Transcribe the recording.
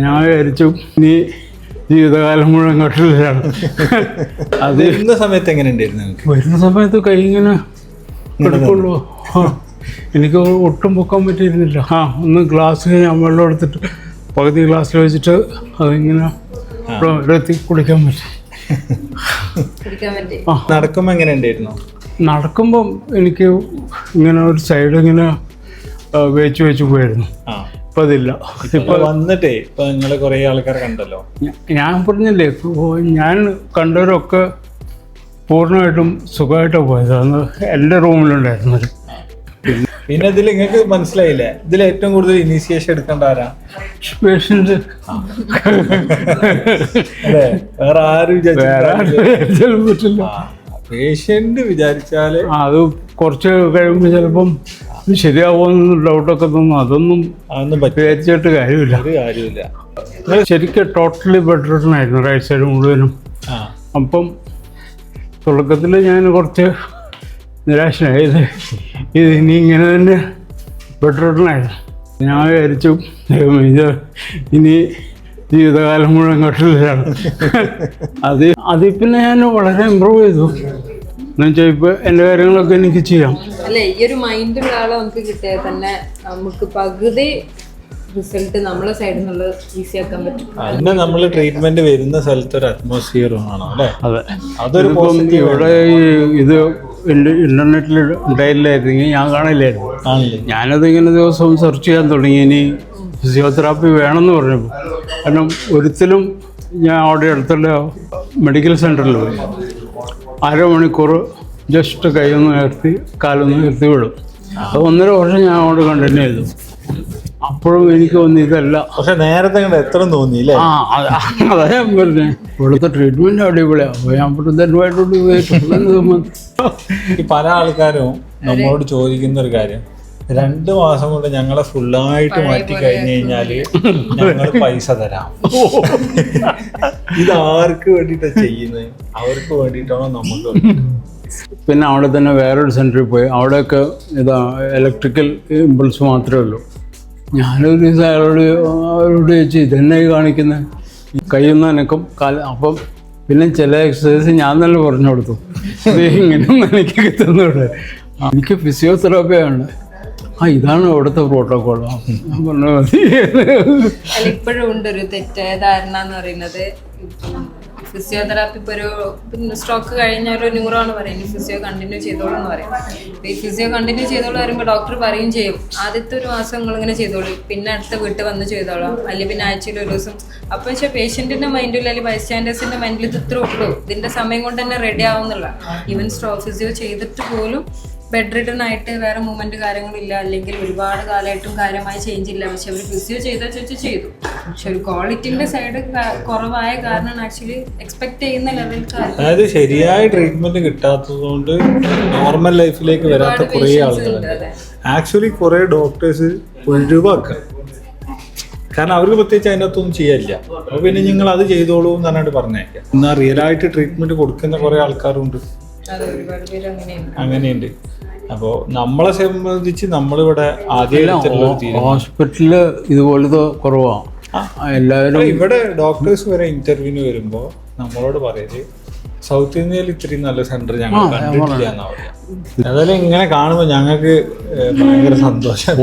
ഞാൻ വിചാരിച്ചു ഇനി ജീവിതകാലം മുഴുവൻ കട്ടിലാണ്. അത് വരുന്ന സമയത്ത് എങ്ങനെ ഉണ്ടായിരുന്നു? വരുന്ന സമയത്ത് കൈ ഇങ്ങനെ കിടക്കുള്ളൂ. എനിക്ക് ഒട്ടും പൊക്കാൻ പറ്റിയിരുന്നില്ല. ഒന്ന് ഗ്ലാസ് ഞാൻ വെള്ളം എടുത്തിട്ട് പകുതി ഗ്ലാസ്സിൽ വെച്ചിട്ട് അതിങ്ങനെ എത്തി കുടിക്കാൻ പറ്റി. നടക്കുമ്പോൾ എങ്ങനെ ഉണ്ടായിരുന്നു? നടക്കുമ്പം എനിക്ക് ഇങ്ങനെ ഒരു സൈഡ് ഇങ്ങനെ വെച്ച് പോയിരുന്നു. ഇപ്പം അതില്ല. ഇപ്പൊ വന്നിട്ടേ ഇപ്പൊ നിങ്ങൾ കുറേ ആൾക്കാരെ കണ്ടല്ലോ. ഞാൻ പറഞ്ഞില്ലേ, ഞാൻ കണ്ടവരൊക്കെ പൂർണ്ണമായിട്ടും സുഖമായിട്ടാണ് പോയത്. അന്ന് എൻ്റെ റൂമിലുണ്ടായിരുന്നത്. പിന്നെ ഇതിൽ നിങ്ങൾക്ക് മനസ്സിലായില്ലേ, ഇതിൽ ഏറ്റവും കൂടുതൽ ഇനീഷ്യേഷൻ എടുക്കേണ്ട ആരാ? പേഷ്യൻ്റ്. അതെ, വേറെ ആരും പറ്റില്ല. പേഷ്യന്റ് വിചാരിച്ചാല് അത് കുറച്ച് കഴിയുമ്പോൾ ചിലപ്പം ശരിയാവുമെന്ന് ഡൗട്ടൊക്കെ തോന്നും. അതൊന്നും വിചാരിച്ചിട്ട് കാര്യമില്ല. ശരിക്കും ടോട്ടലി ബെഡ് റിട്ടൺ ആയിരുന്നു റൈറ്റ് സൈഡ് മുഴുവനും. അപ്പം തുടക്കത്തിൽ ഞാൻ കുറച്ച് നിരാശനായത്. ഇത് ഇനി ഇങ്ങനെ തന്നെ ബെഡ് റിട്ടൺ ആയിരുന്നു. ഞാൻ വിചാരിച്ചു ഇത് ഇനി ജീവിതകാലം മുഴുവൻ കട്ടിലാണ്. അതിൽ പിന്നെ ഞാൻ വളരെ ഇമ്പ്രൂവ് ചെയ്തു. എന്നുവെച്ചാൽ ഇപ്പൊ എന്റെ കാര്യങ്ങളൊക്കെ എനിക്ക് ചെയ്യാം. അല്ലെ, ഈ ഒരു മൈൻഡുള്ള ആളെ നമുക്ക് കിട്ടിയാൽ തന്നെ നമുക്ക് പകുതി റിസൾട്ട് നമ്മളെ സൈഡിൽ നിന്നുള്ള ഈസി ആക്കാൻ പറ്റും. പിന്നെ നമ്മൾ ട്രീറ്റ്മെന്റ് വരുന്ന സ്ഥലത്ത് ഒരു അറ്റ്മോസ്ഫിയർ ആണോ അല്ലേ? അതെ, അതൊരു ഇവിടെ ഇത് ഇന്റർനെറ്റിൽ ഉണ്ടായില്ലായിരുന്നെങ്കിൽ ഞാൻ കാണില്ലായിരുന്നു. ഞാനത് ഇങ്ങനെ ദിവസവും സെർച്ച് ചെയ്യാൻ തുടങ്ങി. ഇനി ഫിസിയോതെറാപ്പി വേണമെന്ന് പറഞ്ഞപ്പോൾ, കാരണം ഒരിക്കലും ഞാൻ അവിടെ അടുത്തുള്ള മെഡിക്കൽ സെൻ്ററിൽ പോയി അരമണിക്കൂർ ജസ്റ്റ് കൈയൊന്ന് ഉയർത്തി കാലൊന്ന് ഉയർത്തി വിടും. അത് 1.5 വർഷം ഞാൻ അവിടെ കണ്ടിന്യൂ ചെയ്തു. അപ്പോഴും എനിക്ക് തോന്നി ഇതല്ല. പക്ഷെ നേരത്തെ എത്ര തോന്നിയില്ലേ? അതാ ഞാൻ പറഞ്ഞേ, ഇവിടുത്തെ ട്രീറ്റ്മെന്റ് അടിപൊളിയാണ്. അപ്പോൾ ഞാൻ പല ആൾക്കാരും നമ്മളോട് ചോദിക്കുന്ന ഒരു കാര്യം, 2 മാസം കൊണ്ട് ഞങ്ങളെ ഫുള്ളായിട്ട് മാറ്റി കഴിഞ്ഞു കഴിഞ്ഞാല് ഞങ്ങൾ പൈസ തരാം. ഇത് ആർക്ക് വേണ്ടിയിട്ടാണ് ചെയ്യുന്നത്? അവർക്ക് വേണ്ടിയിട്ടാണോ നമുക്ക്? പിന്നെ അവിടെ തന്നെ വേറൊരു സെൻറ്ററിൽ പോയി. അവിടെയൊക്കെ ഇതാ ഇലക്ട്രിക്കൽ ഇമ്പൾസ് മാത്രമേ ഉള്ളൂ. ഞാനൊരു ദിവസം അവരോട് ചോദിച്ചു, ഇതെന്നെ കാണിക്കുന്നത് കയ്യൊന്ന് അനക്കും അപ്പം പിന്നെ ചില എക്സസൈസ് ഞാൻ തന്നെ പറഞ്ഞു കൊടുത്തു. ഇങ്ങനെയൊന്നും എനിക്ക് കിട്ടുന്നുണ്ട്. എനിക്ക് ഫിസിയോതെറാപ്പിയാണ്. ഇതാണ് ഇവിടുത്തെ പ്രോട്ടോകോൾ. ഞാൻ പറഞ്ഞു മതി. ഇപ്പോഴും ഉണ്ട് ഒരു തെറ്റായ ധാരണ എന്ന് പറയുന്നത്, ഫിസിയോതെറാപ്പി ഇപ്പോൾ ഒരു സ്ട്രോക്ക് കഴിഞ്ഞ ഒരു ന്യൂറോണ് പറയും ഫിസിയോ കണ്ടിന്യൂ ചെയ്തോളൂ എന്ന് പറയും. ഈ ഫിസിയോ കണ്ടിന്യൂ ചെയ്തോളൂ വരുമ്പോൾ ഡോക്ടർ പറയും ചെയ്യും, ആദ്യത്തെ ഒരു മാസം നിങ്ങളിങ്ങനെ ചെയ്തോളൂ, പിന്നെ അടുത്ത വീട്ടിൽ വന്ന് ചെയ്തോളാം, അല്ലെങ്കിൽ പിന്നെ ആഴ്ചയിൽ ഒരു ദിവസം. അപ്പോൾ പക്ഷേ പേഷ്യൻറ്റിൻ്റെ മൈൻഡിൽ അല്ലെങ്കിൽ ബൈസ്റ്റാൻഡേഴ്സിൻ്റെ മൈൻഡിൽ ഇത് ഇത്ര ഉള്ളൂ, ഇതിൻ്റെ സമയം കൊണ്ട് തന്നെ റെഡി ആവുന്നില്ല. ഈവൻ ഫിസിയോ ചെയ്തിട്ട് പോലും ബെഡ് റിട്ടൺ ആയിട്ട് വേറെ മൂവ്മെന്റ് കാര്യങ്ങളില്ല, അല്ലെങ്കിൽ ഒരുപാട് കാലമായിട്ടും കാര്യമായ ചേഞ്ച് ഇല്ല. പക്ഷെ അവർ ഫിസിയോ ചെയ്താൽ ചെയ്തു. പക്ഷെ ഒരു ക്വാളിറ്റിന്റെ സൈഡ് കുറവായ കാരണം ആക്ച്വലി എക്സ്പെക്ട് ചെയ്യുന്ന ലെവലിൽ, അതായത് ശരിയായ ട്രീറ്റ്മെന്റ് കിട്ടാത്തതുകൊണ്ട് നോർമൽ ലൈഫിലേക്ക് വരാത്ത കുറേ ആളുകളുണ്ട്. ആക്ച്വലി കുറേ ഡോക്ടേഴ്സ് ഒഴിവാക്കുക, കാരണം അവർക്ക് പ്രത്യേകിച്ച് അതിനകത്തൊന്നും ചെയ്യാനില്ല. അപ്പോൾ പിന്നെ നിങ്ങൾ അത് ചെയ്തോളൂ എന്ന് പറഞ്ഞിട്ട് പറഞ്ഞേക്കാം. എന്നാൽ റിയലായിട്ട് ട്രീറ്റ്മെന്റ് കൊടുക്കുന്ന കുറേ ആൾക്കാരുണ്ട്. അങ്ങനെയുണ്ട്. അപ്പോൾ നമ്മളെ സംബന്ധിച്ച് നമ്മളിവിടെ ഹോസ്പിറ്റലില് ഇതുപോലത്തെ കുറവാണ് എല്ലാവരും. ഇവിടെ ഡോക്ടേഴ്സ് വരെ ഇന്റർവ്യൂവിന് വരുമ്പോൾ നമ്മളോട് പറയല്, സൗത്ത് ഇന്ത്യയിൽ ഇത്രയും നല്ല സെന്റർ ഞങ്ങൾ കണ്ടിട്ടില്ല എന്നാ പറയാ. ഏതായാലും ഇങ്ങനെ കാണുമ്പോൾ ഞങ്ങൾക്ക് ഭയങ്കര സന്തോഷം.